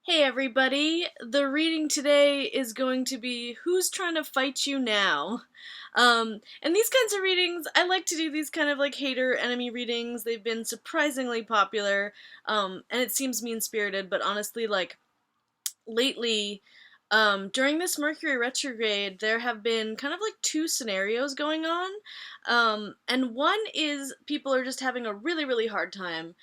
Hey everybody, the reading today is going to be Who's Trying to Fight You Now? And these kinds of readings, I like to do these kind of like hater enemy readings. They've been surprisingly popular, and it seems mean-spirited, but honestly, like, lately, during this Mercury retrograde, there have been kind of like two scenarios going on. And one is people are just having a really, really hard time.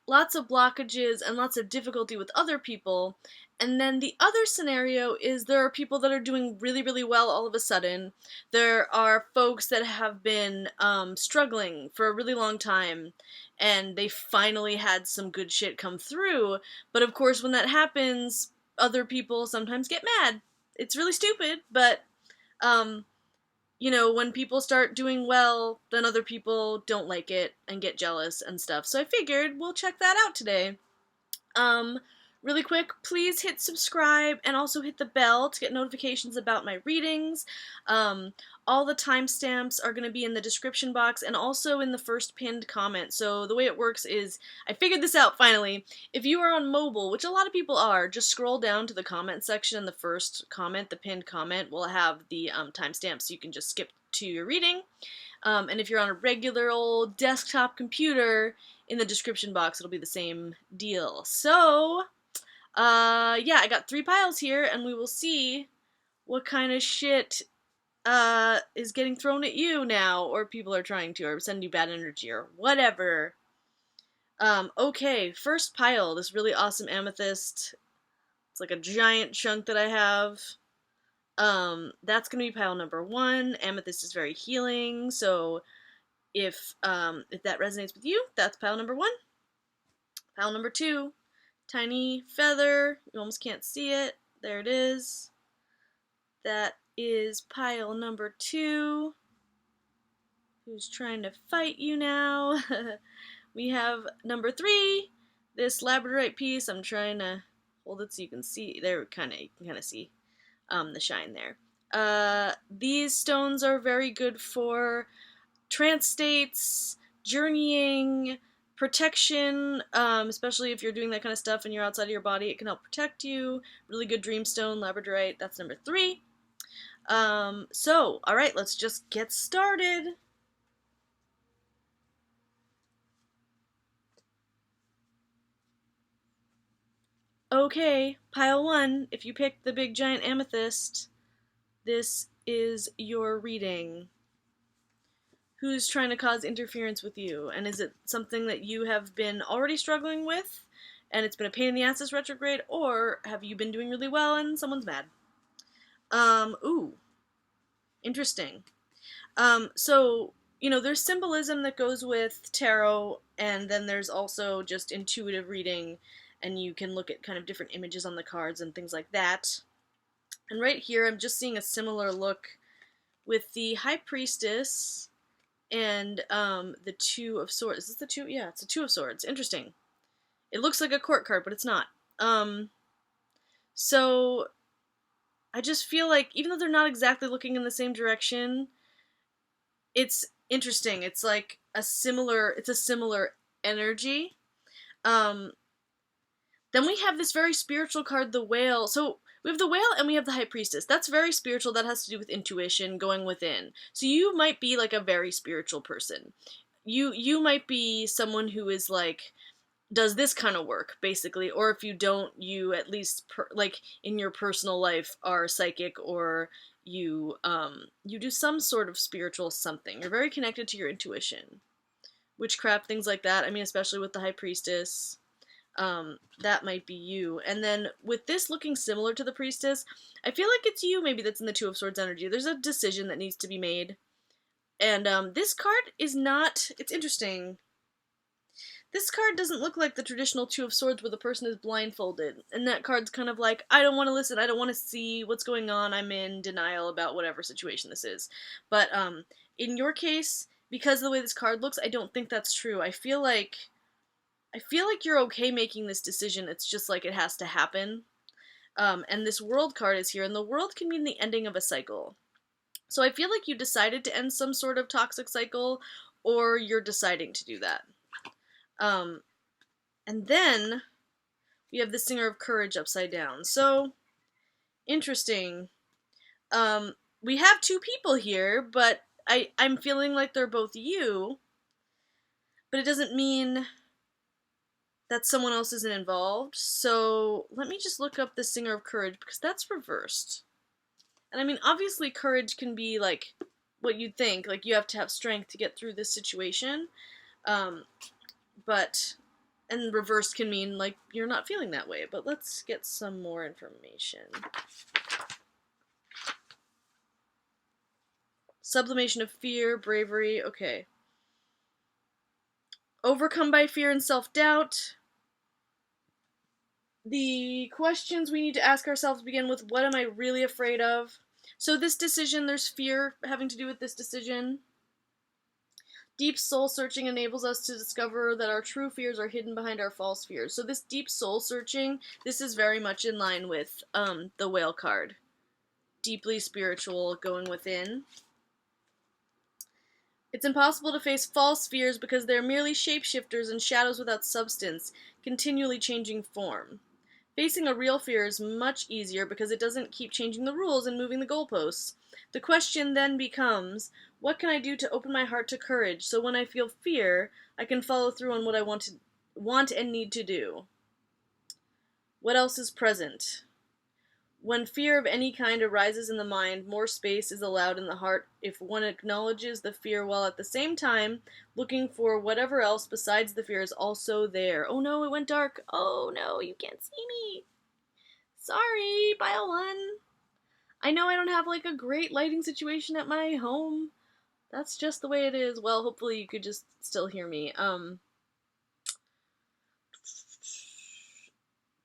Lots of blockages and lots of difficulty with other people. And then the other scenario is there are people that are doing really, really well all of a sudden. There are folks that have been struggling for a really long time, and they finally had some good shit come through. But of course, when that happens, other people sometimes get mad. It's really stupid, but um, when people start doing well, then other people don't like it and get jealous and stuff. So I figured we'll check that out today. Um, Really quick, please hit subscribe and also hit the bell to get notifications about my readings. Um, all the timestamps are going to be in the description box and also in the first pinned comment. So the way it works is, I figured this out finally. If you are on mobile, which a lot of people are, just scroll down to the comment section and the first comment, the pinned comment, will have the timestamp so you can just skip to your reading. And if you're on a regular old desktop computer, in the description box it'll be the same deal. So, yeah, I got 3 piles here, and we will see what kind of shit is getting thrown at you now, or people are trying to, or send you bad energy, or whatever. Okay, first pile, this really awesome amethyst. It's like a giant chunk that I have. That's gonna be pile number 1. Amethyst is very healing, so if that resonates with you, that's pile number 1. Pile number 2, tiny feather. You almost can't see it. There it is. That is pile number 2. Who's trying to fight you now? We have number 3, this labradorite piece. I'm trying to hold it so you can see. There, you can kind of see the shine there. These stones are very good for trance states, journeying, protection, especially if you're doing that kind of stuff and you're outside of your body. It can help protect you. Really good dreamstone, labradorite. That's number 3. All right, let's just get started. Okay, pile 1, if you picked the big giant amethyst, this is your reading. Who's trying to cause interference with you? And is it something that you have been already struggling with, and it's been a pain in the ass this retrograde, or have you been doing really well and someone's mad? Ooh, interesting. There's symbolism that goes with tarot, and then there's also just intuitive reading, and you can look at kind of different images on the cards and things like that. And right here, I'm just seeing a similar look with the High Priestess and the Two of Swords. Is this the two? Yeah, it's the Two of Swords. Interesting. It looks like a court card, but it's not. So I just feel like even though they're not exactly looking in the same direction, it's interesting. It's like it's a similar energy. Um, then we have this very spiritual card, the Whale. So we have the Whale and we have the High Priestess. That's very spiritual. That has to do with intuition, going within. So you might be like a very spiritual person. You might be someone who is like does this kind of work basically, or if you don't, you at least like in your personal life are psychic, or you do some sort of spiritual something. You're very connected to your intuition, witchcraft, things like that. I mean, especially with the High Priestess, that might be you. And then with this looking similar to the Priestess, I feel like it's you maybe that's in the Two of Swords energy. There's a decision that needs to be made, and this card is not. It's interesting. This card doesn't look like the traditional Two of Swords where the person is blindfolded. And that card's kind of like, I don't want to listen, I don't want to see what's going on, I'm in denial about whatever situation this is. But in your case, because of the way this card looks, I don't think that's true. I feel like you're okay making this decision, it's just like it has to happen. And this World card is here, and the World can mean the ending of a cycle. So I feel like you decided to end some sort of toxic cycle, or you're deciding to do that. Um, and then We have the Singer of Courage upside down. So, interesting. We have two people here, but I'm feeling like they're both you, but it doesn't mean that someone else isn't involved. So let me just look up the Singer of Courage because that's reversed. And I mean, obviously, courage can be like what you'd think. Like, you have to have strength to get through this situation. Um, but, and reversed can mean like you're not feeling that way. But let's get some more information. Sublimation of fear, bravery, okay. Overcome by fear and self-doubt. The questions we need to ask ourselves begin with, what am I really afraid of? So this decision, there's fear having to do with this decision. Deep soul searching enables us to discover that our true fears are hidden behind our false fears. So this deep soul searching, this is very much in line with the Whale card. Deeply spiritual, going within. It's impossible to face false fears because they're merely shapeshifters and shadows without substance, continually changing form. Facing a real fear is much easier because it doesn't keep changing the rules and moving the goalposts. The question then becomes, what can I do to open my heart to courage so when I feel fear, I can follow through on what I want and need to do? What else is present? When fear of any kind arises in the mind, more space is allowed in the heart if one acknowledges the fear while at the same time looking for whatever else besides the fear is also there. Oh no, it went dark. Oh no, you can't see me. Sorry, pile one. I know I don't have like a great lighting situation at my home. That's just the way it is. Well, hopefully you could just still hear me.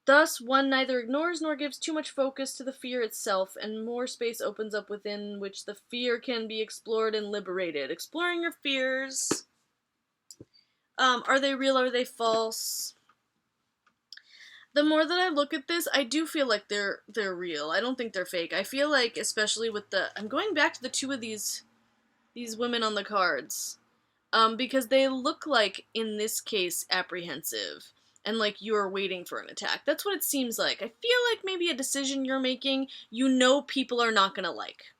Thus, one neither ignores nor gives too much focus to the fear itself, and more space opens up within which the fear can be explored and liberated. Exploring your fears. Are they real? Are they false? The more that I look at this, I do feel like they're real. I don't think they're fake. I feel like, especially with I'm going back to the two of these women on the cards, because they look like, in this case, apprehensive. And like you're waiting for an attack. That's what it seems like. I feel like maybe a decision you're making, you know people are not gonna like.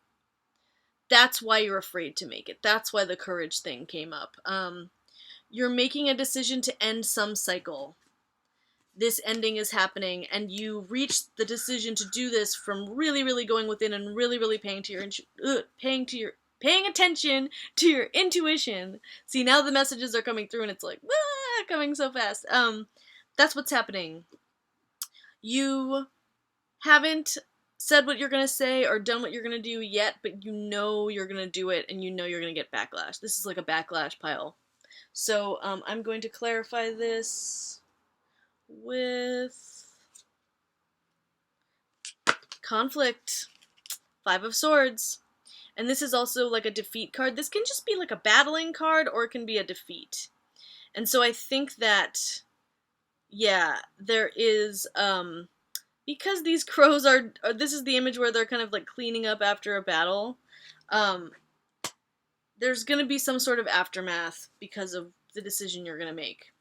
That's why you're afraid to make it. That's why the courage thing came up. You're making a decision to end some cycle. This ending is happening, and you reach the decision to do this from really, really going within and really, really paying attention to your intuition. See, now the messages are coming through, and it's like, coming so fast. That's what's happening. You haven't said what you're going to say or done what you're going to do yet, but you know you're going to do it, and you know you're going to get backlash. This is like a backlash pile. So I'm going to clarify this with conflict. 5 of Swords. And this is also like a defeat card. This can just be like a battling card, or it can be a defeat. And so I think that, yeah, there is, because these crows are, this is the image where they're kind of like cleaning up after a battle, there's going to be some sort of aftermath because of the decision you're going to make.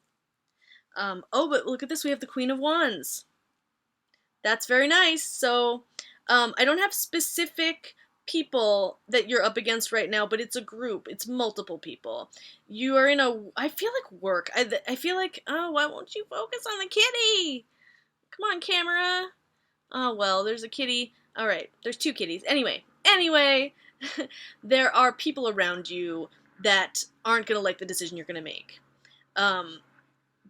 Oh, but look at this, we have the Queen of Wands. That's very nice. So, I don't have specific people that you're up against right now, but it's a group. It's multiple people. You are in I feel like work. I feel like, oh, why won't you focus on the kitty? Come on, camera. Oh, well, there's a kitty. All right, there's 2 kitties. Anyway, there are people around you that aren't going to like the decision you're going to make.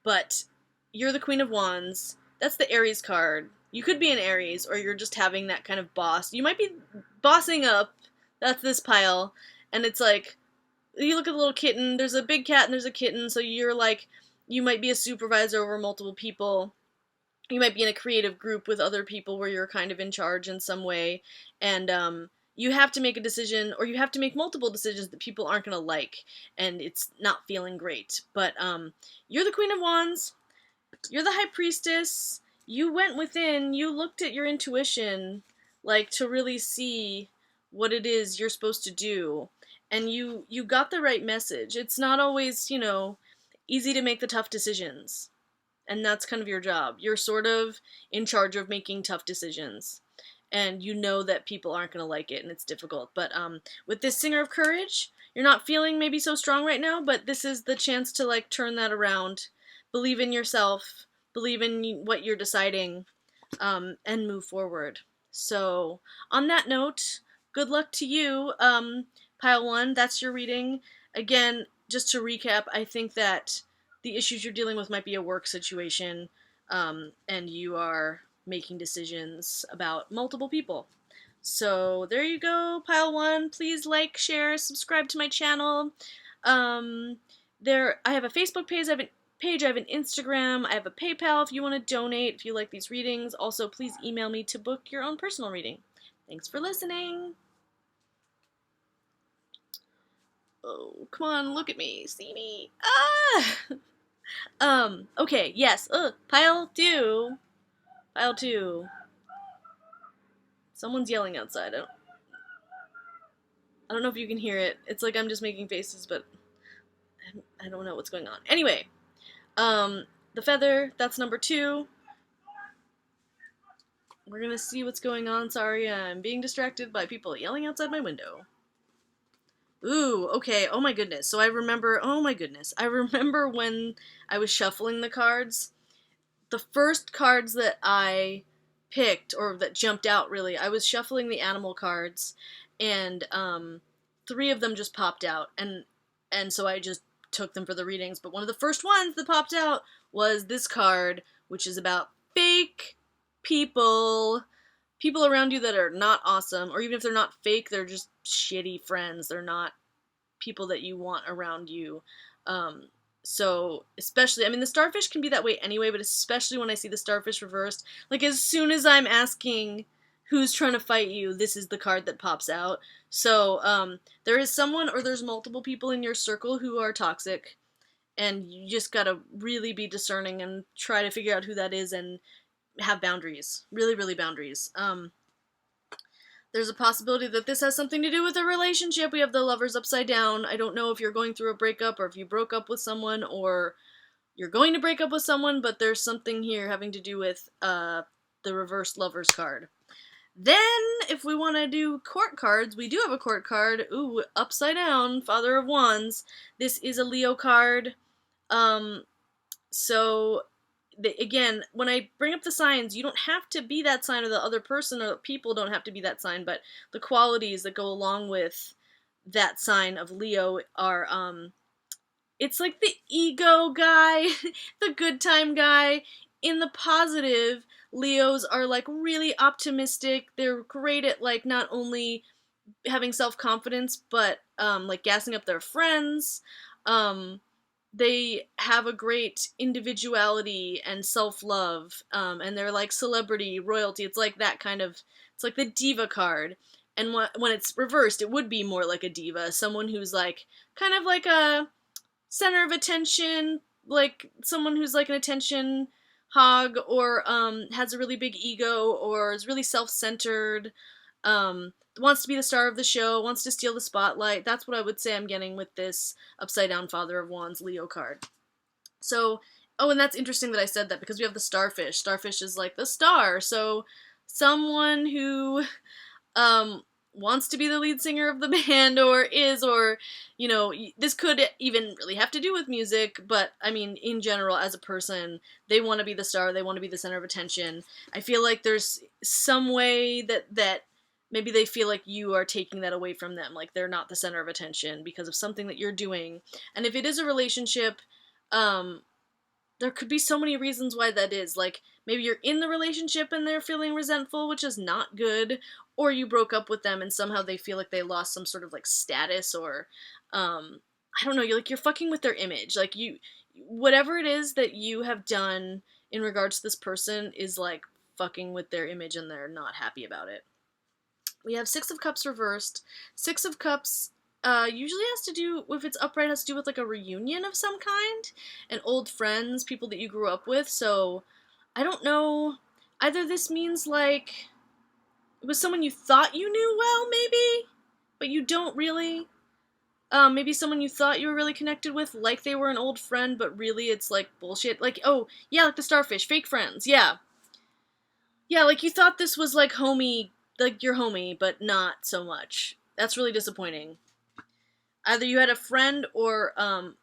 But you're the Queen of Wands. That's the Aries card. You could be an Aries, or you're just having that kind of boss. You might be bossing up. That's this pile. And it's like, you look at the little kitten. There's a big cat and there's a kitten. So you're like, you might be a supervisor over multiple people. You might be in a creative group with other people where you're kind of in charge in some way. And you have to make a decision, or you have to make multiple decisions that people aren't going to like. And it's not feeling great. But you're the Queen of Wands. You're the High Priestess. You went within, you looked at your intuition, like, to really see what it is you're supposed to do, and you got the right message. It's not always, easy to make the tough decisions. And that's kind of your job. You're sort of in charge of making tough decisions. And you know that people aren't going to like it and it's difficult. But with this Singer of Courage, you're not feeling maybe so strong right now, but this is the chance to like turn that around. Believe in yourself, believe in what you're deciding, and move forward. So, on that note, good luck to you, Pile 1. That's your reading. Again, just to recap, I think that the issues you're dealing with might be a work situation, and you are making decisions about multiple people. So, there you go, Pile 1. Please like, share, subscribe to my channel. I have a Facebook page, I have an Instagram, I have a PayPal if you want to donate, if you like these readings. Also, please email me to book your own personal reading. Thanks for listening. Oh, come on, look at me, see me. Okay, yes, Pile 2. Pile 2. Someone's yelling outside. I don't know if you can hear it. It's like I'm just making faces, but I don't know what's going on. Anyway, the feather, that's number 2. We're gonna see what's going on. Sorry, I'm being distracted by people yelling outside my window. Ooh, okay, oh my goodness. So I remember when I was shuffling the cards, the first cards that I picked, or that jumped out really, I was shuffling the animal cards, and 3 of them just popped out, and so I just took them for the readings. But one of the first ones that popped out was this card, which is about fake people around you that are not awesome, or even if they're not fake, they're just shitty friends. They're not people that you want around you. So especially, I mean, the starfish can be that way anyway, but especially when I see the starfish reversed, like as soon as I'm asking who's trying to fight you, this is the card that pops out. So there is someone, or there's multiple people in your circle who are toxic, and you just gotta really be discerning and try to figure out who that is and have boundaries. Really, really boundaries. There's a possibility that this has something to do with a relationship. We have the Lovers upside down. I don't know if you're going through a breakup, or if you broke up with someone, or you're going to break up with someone, but there's something here having to do with the reversed Lovers card. Then, if we want to do court cards, we do have a court card. Ooh, upside down, Father of Wands. This is a Leo card. So again, when I bring up the signs, you don't have to be that sign, or the other person or people don't have to be that sign, but the qualities that go along with that sign of Leo are, it's like the ego guy, the good time guy. In the positive, Leos are like really optimistic. They're great at like not only having self-confidence, but like gassing up their friends. They have a great individuality and self-love, and they're like celebrity, royalty. It's like that kind of, it's like the diva card. And when it's reversed, it would be more like a diva, someone who's like kind of like a center of attention, like someone who's like an attention hog, or has a really big ego, or is really self-centered, wants to be the star of the show, wants to steal the spotlight. That's what I would say I'm getting with this upside down Father of Wands Leo card. So, oh, and that's interesting that I said that, because we have the starfish. Starfish is like the star, so someone who wants to be the lead singer of the band, or is, or, you know, this could even really have to do with music, but I mean, in general, as a person, they want to be the star, they want to be the center of attention. I feel like there's some way that maybe they feel like you are taking that away from them, like they're not the center of attention because of something that you're doing. And if it is a relationship, there could be so many reasons why that is. Like, maybe you're in the relationship and they're feeling resentful, which is not good, or you broke up with them and somehow they feel like they lost some sort of like status, or I don't know, you're fucking with their image. Like, whatever it is that you have done in regards to this person is like fucking with their image, and they're not happy about it. We have Six of Cups reversed. Six of Cups usually has to do, if it's upright, has to do with like a reunion of some kind, and old friends, people that you grew up with. So I don't know. Either this means like it was someone you thought you knew well, maybe, but you don't really. Maybe someone you thought you were really connected with, like they were an old friend, but really it's like bullshit. Like, oh, yeah, like the starfish, fake friends, yeah. Yeah, like you thought this was like homie, like your homie, but not so much. That's really disappointing. Either you had a friend or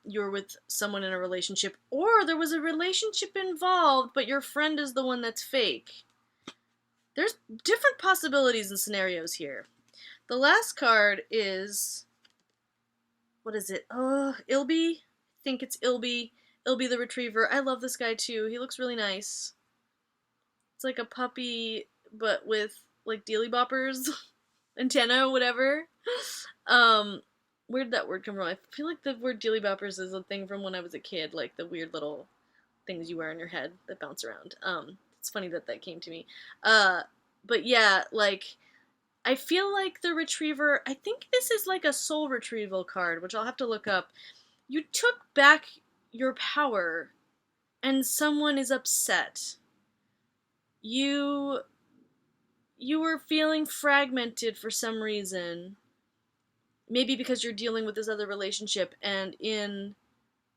you were with someone in a relationship, or there was a relationship involved, but your friend is the one that's fake. There's different possibilities and scenarios here. The last card is, what is it? Ilby? I think it's Ilby. Ilby the Retriever. I love this guy too. He looks really nice. It's like a puppy, but with like dealy boppers, antenna, whatever. Where'd that word come from? I feel like the word dealy boppers is a thing from when I was a kid, like the weird little things you wear on your head that bounce around. It's funny that came to me. But yeah, like, I feel like the Retriever, I think this is like a soul retrieval card, which I'll have to look up. You took back your power, and someone is upset. You were feeling fragmented for some reason. Maybe because you're dealing with this other relationship, and in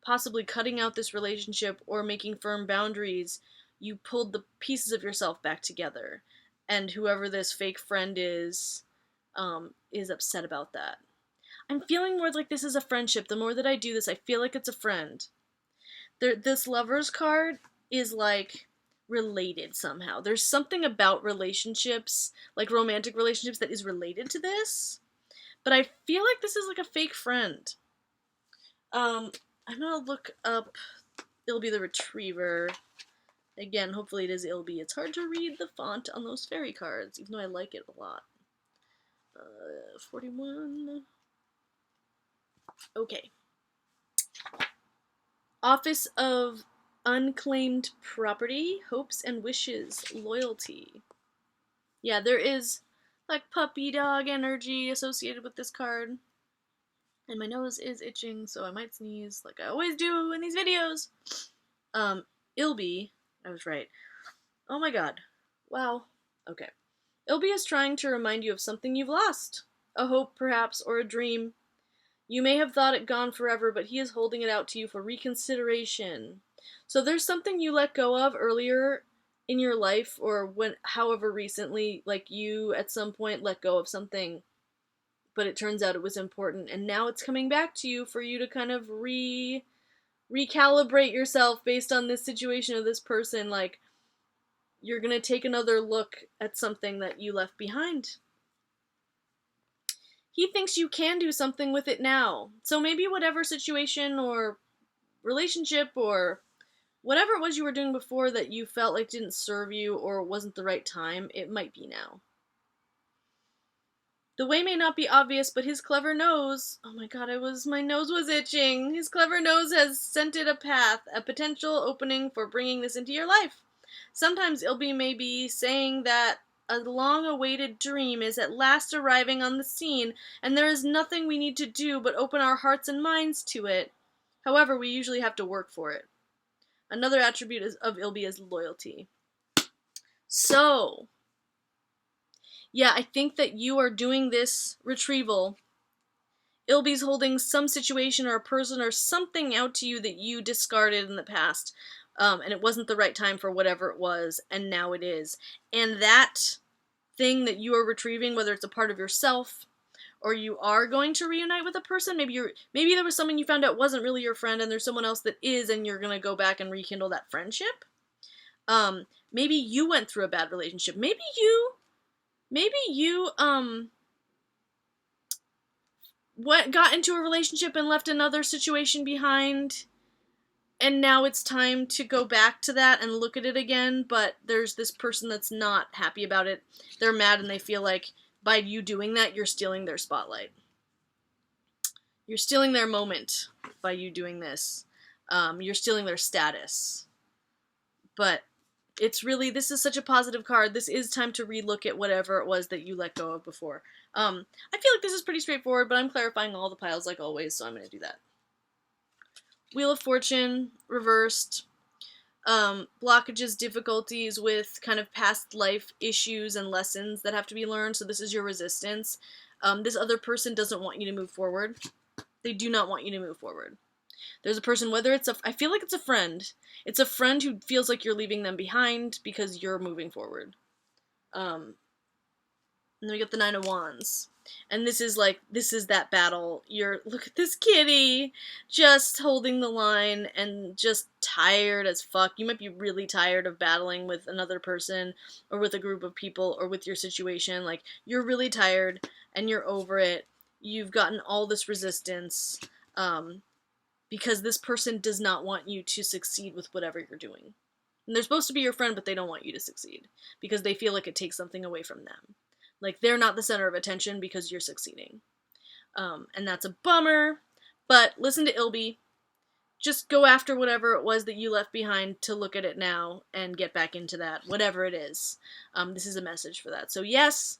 possibly cutting out this relationship or making firm boundaries, you pulled the pieces of yourself back together. And whoever this fake friend is upset about that. I'm feeling more like this is a friendship. The more that I do this, I feel like it's a friend. This Lovers card is like related somehow. There's something about relationships, like romantic relationships, that is related to this. But I feel like this is like a fake friend. I'm gonna look up Ilby the Retriever. Again, hopefully it is Ilby. It's hard to read the font on those fairy cards, even though I like it a lot. 41. Okay. Office of Unclaimed Property, Hopes and Wishes, Loyalty. Yeah, there is like puppy dog energy associated with this card. And my nose is itching, so I might sneeze like I always do in these videos. Ilby, I was right. Oh my god. Wow. Okay. Ilby is trying to remind you of something you've lost. A hope, perhaps, or a dream. You may have thought it gone forever, but he is holding it out to you for reconsideration. So there's something you let go of earlier in your life, or when, however recently, like you at some point let go of something, but it turns out it was important, and now it's coming back to you for you to kind of recalibrate yourself based on this situation of this person. Like, you're gonna take another look at something that you left behind. He thinks you can do something with it now. So maybe whatever situation or relationship or whatever it was you were doing before that you felt like didn't serve you or wasn't the right time, it might be now. The way may not be obvious, but his clever nose, oh my god, my nose was itching. His clever nose has scented a path, a potential opening for bringing this into your life. Sometimes Ilby may be saying that a long-awaited dream is at last arriving on the scene, and there is nothing we need to do but open our hearts and minds to it. However, we usually have to work for it. Another attribute of Ilby is loyalty. So, yeah, I think that you are doing this retrieval. Ilby's holding some situation or a person or something out to you that you discarded in the past. And it wasn't the right time for whatever it was, and now it is. And that thing that you are retrieving, whether it's a part of yourself, or you are going to reunite with a person, maybe there was someone you found out wasn't really your friend, and there's someone else that is, and you're gonna go back and rekindle that friendship. Maybe you went through a bad relationship. Maybe you got into a relationship and left another situation behind, and now it's time to go back to that and look at it again, but there's this person that's not happy about it. They're mad and they feel like by you doing that, you're stealing their spotlight. You're stealing their moment by you doing this. You're stealing their status. But it's really, this is such a positive card. This is time to relook at whatever it was that you let go of before. I feel like this is pretty straightforward, but I'm clarifying all the piles like always, so I'm going to do that. Wheel of Fortune, reversed. Blockages, difficulties with kind of past life issues and lessons that have to be learned, so this is your resistance. This other person doesn't want you to move forward. They do not want you to move forward. There's a person, whether I feel like it's a friend. It's a friend who feels like you're leaving them behind because you're moving forward. And then we get the Nine of Wands. And this is that battle. Look at this kitty, just holding the line and just tired as fuck. You might be really tired of battling with another person or with a group of people or with your situation. Like, you're really tired and you're over it. You've gotten all this resistance, because this person does not want you to succeed with whatever you're doing. And they're supposed to be your friend, but they don't want you to succeed because they feel like it takes something away from them. Like, they're not the center of attention because you're succeeding. And that's a bummer, but listen to Ilby. Just go after whatever it was that you left behind to look at it now and get back into that, whatever it is. This is a message for that. So yes,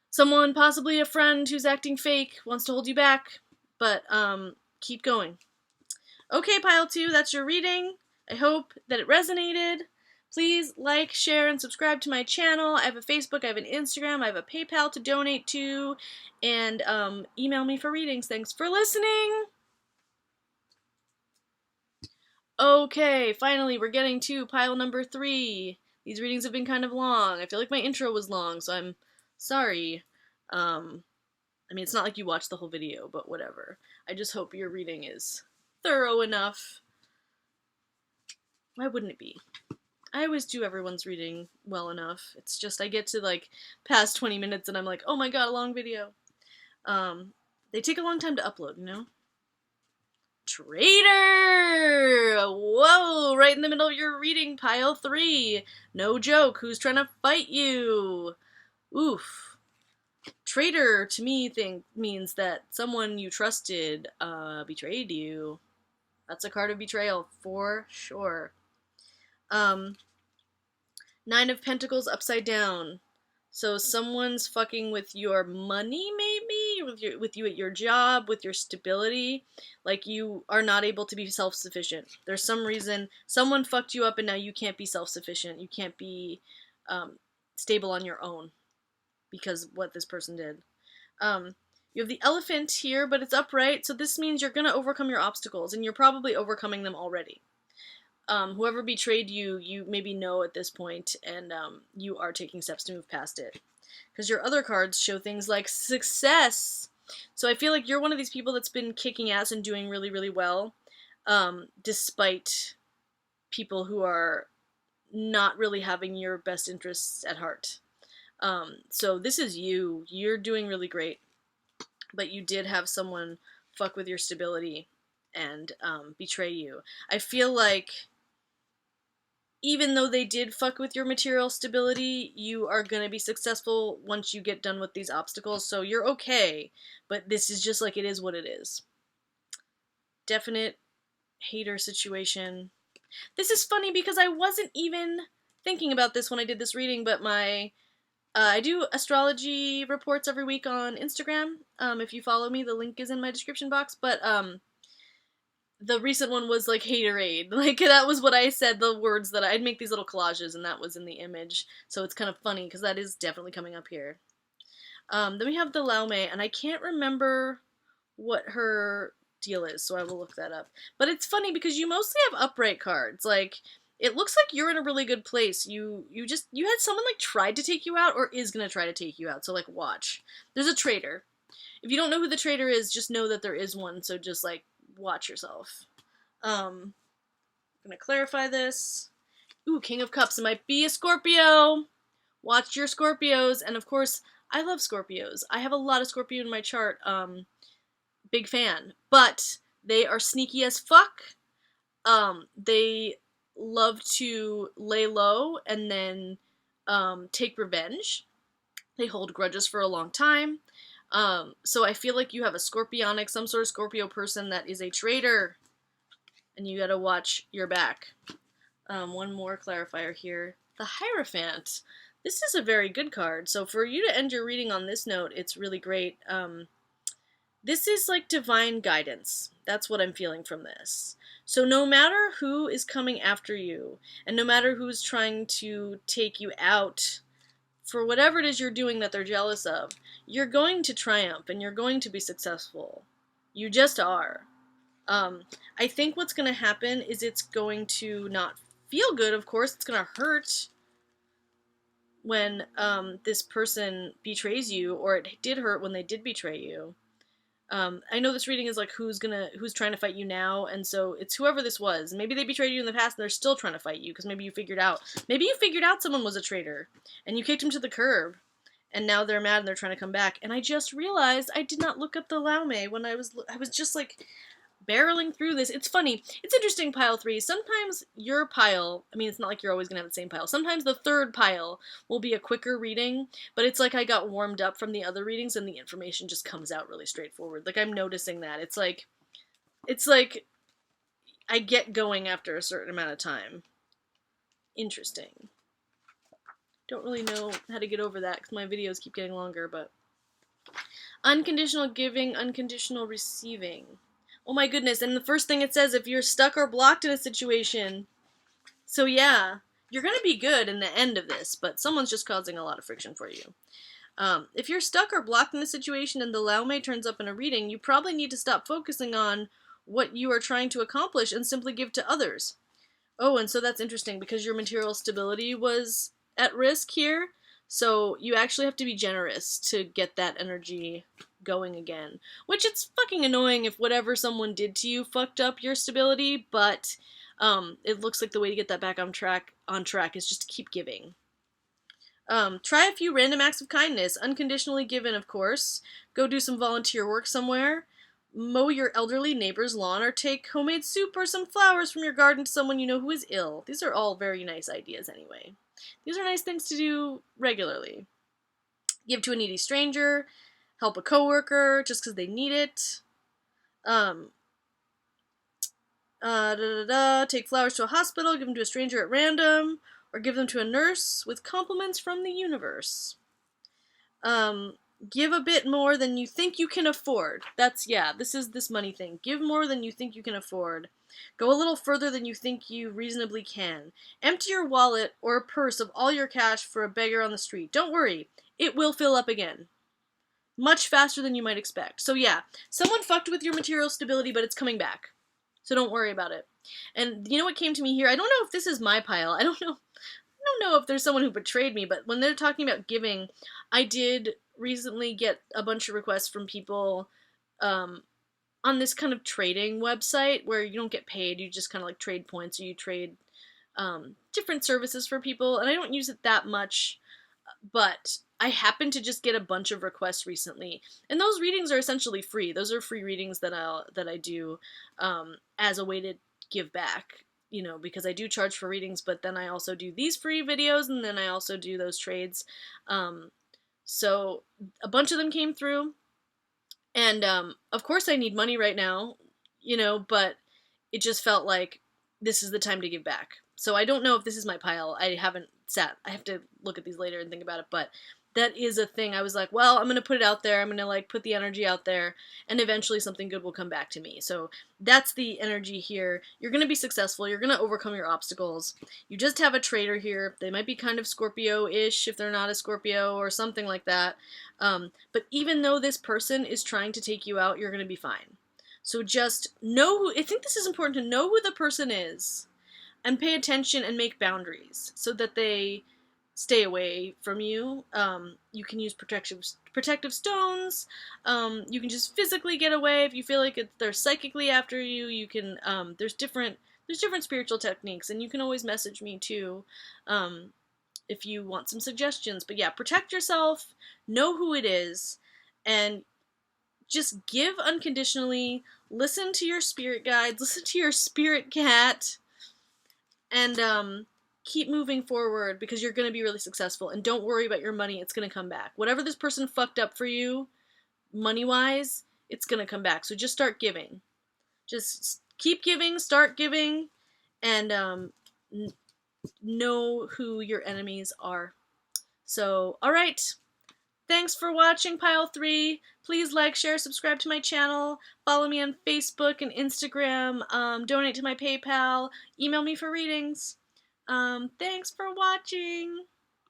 someone, possibly a friend who's acting fake, wants to hold you back, but keep going. Okay, Pile 2, that's your reading. I hope that it resonated. Please like, share, and subscribe to my channel. I have a Facebook, I have an Instagram, I have a PayPal to donate to, and email me for readings. Thanks for listening! Okay, finally, we're getting to pile number 3. These readings have been kind of long. I feel like my intro was long, so I'm sorry. I mean, it's not like you watched the whole video, but whatever. I just hope your reading is thorough enough. Why wouldn't it be? I always do everyone's reading well enough. It's just I get to, like, past 20 minutes and I'm like, oh my god, a long video. They take a long time to upload, you know? Traitor! Whoa, right in the middle of your reading, pile 3. No joke, who's trying to fight you? Oof. Traitor, to me, means that someone you trusted, betrayed you. That's a card of betrayal, for sure. Nine of Pentacles upside down. So someone's fucking with your money, maybe? With you at your job, with your stability. Like, you are not able to be self-sufficient. There's some reason someone fucked you up and now you can't be self-sufficient. You can't be stable on your own because of what this person did. You have the Elephant here, but it's upright, so this means you're going to overcome your obstacles, and you're probably overcoming them already. Whoever betrayed you, you maybe know at this point, and you are taking steps to move past it. Because your other cards show things like success. So I feel like you're one of these people that's been kicking ass and doing really, really well, despite people who are not really having your best interests at heart. So this is you. You're doing really great. But you did have someone fuck with your stability and betray you. I feel like even though they did fuck with your material stability, you are going to be successful once you get done with these obstacles, so you're okay. But this is just like, it is what it is. Definite hater situation. This is funny because I wasn't even thinking about this when I did this reading, but I do astrology reports every week on Instagram. If you follow me, the link is in my description box, but the recent one was like haterade. Like, that was what I said, the words that I'd make these little collages, and that was in the image. So it's kind of funny, because that is definitely coming up here. Then we have the Laume, and I can't remember what her deal is, so I will look that up. But it's funny, because you mostly have upright cards. Like, it looks like you're in a really good place. You had someone, like, tried to take you out, or is gonna try to take you out, so, like, watch. There's a traitor. If you don't know who the traitor is, just know that there is one, so just, like, watch yourself. I'm gonna clarify this. Ooh, King of Cups. It might be a Scorpio. Watch your Scorpios. And of course, I love Scorpios. I have a lot of Scorpio in my chart. Big fan. But they are sneaky as fuck. They love to lay low and then take revenge. They hold grudges for a long time. So I feel like you have a Scorpionic, some sort of Scorpio person that is a traitor, and you gotta watch your back. One more clarifier here. The Hierophant. This is a very good card, so for you to end your reading on this note, it's really great. This is like divine guidance. That's what I'm feeling from this. So no matter who is coming after you, and no matter who's trying to take you out, for whatever it is you're doing that they're jealous of, you're going to triumph and you're going to be successful. You just are. I think what's going to happen is it's going to not feel good, of course. It's going to hurt when this person betrays you, or it did hurt when they did betray you. I know this reading is like who's trying to fight you now, and so it's whoever this was. Maybe they betrayed you in the past and they're still trying to fight you because maybe you figured out someone was a traitor and you kicked him to the curb, and now they're mad and they're trying to come back. And I just realized I did not look up the Laume when I was just like barreling through this. It's funny. It's interesting, pile 3. Sometimes your pile, I mean, it's not like you're always going to have the same pile. Sometimes the third pile will be a quicker reading, but it's like I got warmed up from the other readings and the information just comes out really straightforward. Like, I'm noticing that. It's like I get going after a certain amount of time. Interesting. Don't really know how to get over that because my videos keep getting longer, but... Unconditional giving, unconditional receiving. Oh my goodness, and the first thing it says, if you're stuck or blocked in a situation. So yeah, you're going to be good in the end of this, but someone's just causing a lot of friction for you. If you're stuck or blocked in a situation and the Laume turns up in a reading, you probably need to stop focusing on what you are trying to accomplish and simply give to others. Oh, and so that's interesting because your material stability was at risk here. So you actually have to be generous to get that energy going again. Which it's fucking annoying if whatever someone did to you fucked up your stability, but it looks like the way to get that back on track is just to keep giving. Try a few random acts of kindness, unconditionally given, of course. Go do some volunteer work somewhere. Mow your elderly neighbor's lawn, or take homemade soup or some flowers from your garden to someone you know who is ill. These are all very nice ideas anyway. These are nice things to do regularly. Give to a needy stranger, help a coworker just because they need it. Take flowers to a hospital, give them to a stranger at random, or give them to a nurse with compliments from the universe. Give a bit more than you think you can afford. This is this money thing. Give more than you think you can afford. Go a little further than you think you reasonably can. Empty your wallet or purse of all your cash for a beggar on the street. Don't worry, it will fill up again. Much faster than you might expect. So yeah, someone fucked with your material stability, but it's coming back. So don't worry about it. And you know what came to me here? I don't know if this is my pile. I don't know if there's someone who betrayed me, but when they're talking about giving, I did recently get a bunch of requests from people on this kind of trading website where you don't get paid, you just kind of like trade points, or you trade different services for people, and I don't use it that much, but I happened to just get a bunch of requests recently, and those readings are essentially free. Those are free readings that I do as a way to give back, you know, because I do charge for readings, but then I also do these free videos, and then I also do those trades. So a bunch of them came through, and of course I need money right now, you know, but it just felt like this is the time to give back. So I don't know if this is my pile. I have to look at these later and think about it, but that is a thing. I was like, well, I'm going to put it out there. I'm going to like put the energy out there, and eventually something good will come back to me. So that's the energy here. You're going to be successful. You're going to overcome your obstacles. You just have a traitor here. They might be kind of Scorpio-ish if they're not a Scorpio or something like that. But even though this person is trying to take you out, you're going to be fine. So just know I think this is important to know who the person is and pay attention and make boundaries so that they stay away from you. You can use protective stones. You can just physically get away if you feel like they're psychically after you. You can there's different spiritual techniques, and you can always message me too if you want some suggestions. But yeah, protect yourself, know who it is, and just give unconditionally. Listen to your spirit guides, listen to your spirit cat, and keep moving forward because you're going to be really successful. And don't worry about your money. It's going to come back. Whatever this person fucked up for you, money-wise, it's going to come back. So just start giving. Just keep giving, start giving, and know who your enemies are. So, alright. Thanks for watching Pile 3. Please like, share, subscribe to my channel. Follow me on Facebook and Instagram. Donate to my PayPal. Email me for readings. Thanks for watching.